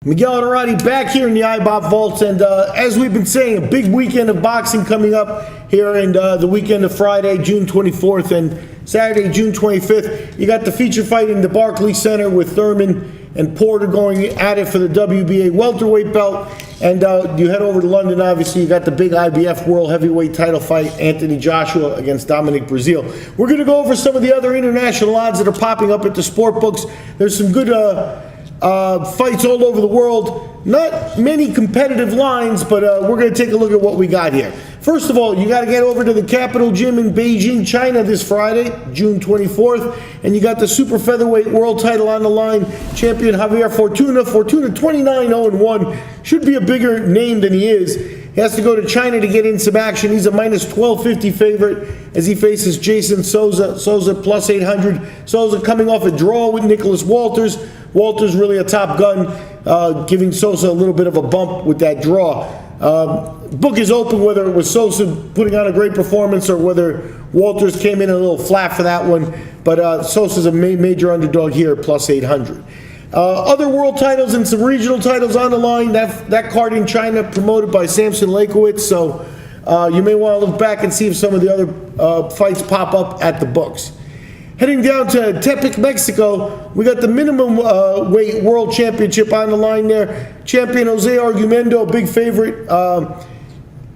Miguel Honorati back here in the IBOP Vaults, and as we've been saying, a big weekend of boxing coming up here in the weekend of Friday, June 24th, and Saturday, June 25th. You got the feature fight in the Barclays Center with Thurman and Porter going at it for the WBA welterweight belt, and you head over to London. Obviously, you got the big IBF World Heavyweight title fight, Anthony Joshua against Dominic Breazeale. We're going to go over some of the other international odds that are popping up at the sport books. There's some good fights all over the world. Not many competitive lines, but we're going to take a look at what we got here. Forst of all, you got to get over to the Capital Gym in Beijing, China this Friday, June 24th, and you got the super featherweight world title on the line. Champion Javier Fortuna 29-0-1. Should be a bigger name than he is. He has to go to China to get in some action. He's a minus 1250 favorite as he faces Jason Souza. Souza plus 800. Souza coming off a draw with Nicholas Walters. Walters really a top gun, giving Souza a little bit of a bump with that draw. Book is open whether it was Souza putting on a great performance or whether Walters came in a little flat for that one. But Souza's a major underdog here, plus 800. Other world titles and some regional titles on the line. That card in China promoted by Samson Lakowitz. So you may want to look back and see if some of the other fights pop up at the books. Heading down to Tepic, Mexico, we got the minimum weight world championship on the line there. Champion Jose Argumedo, big favorite,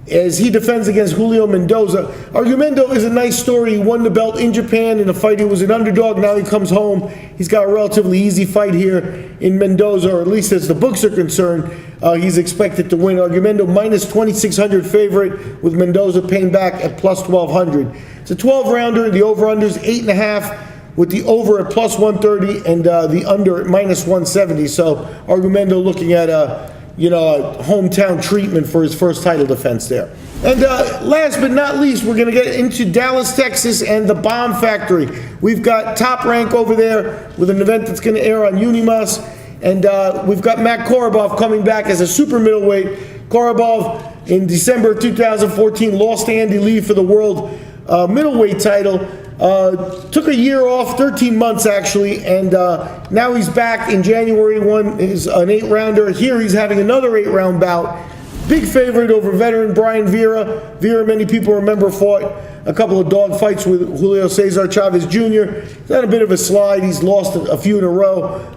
as he defends against Julio Mendoza. Argumedo is a nice story. He won the belt in Japan in a fight. He was an underdog. Now he comes home. He's got a relatively easy fight here in Mendoza, or at least as the books are concerned. He's expected to win. Argumedo minus 2,600 favorite, with Mendoza paying back at plus 1,200. It's a 12-rounder. The over-under is 8.5, with the over at plus 130 and the under at minus 170. So Argumedo looking at a hometown treatment for his first title defense there. And last but not least, we're going to get into Dallas, Texas, and the Bomb Factory. We've got Top Rank over there with an event that's going to air on Unimas. And we've got Matt Korobov coming back as a super middleweight. Korobov, in December of 2014, lost to Andy Lee for the world middleweight title. Took a year off, 13 months actually, and now he's back in January. Won is an 8-rounder. Here he's having another 8-round bout. Big favorite over veteran Brian Vera. Vera, many people remember, fought a couple of dog fights with Julio Cesar Chavez Jr. He's had a bit of a slide. He's lost a few in a row.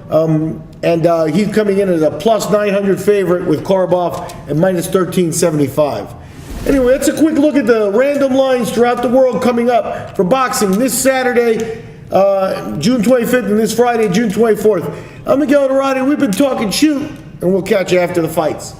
And he's coming in as a plus 900 favorite with Korobov at minus 1375. Anyway, that's a quick look at the random lines throughout the world coming up for boxing this Saturday, June 25th, and this Friday, June 24th. I'm Miguel Honorati. We've been talking shoot, and we'll catch you after the fights.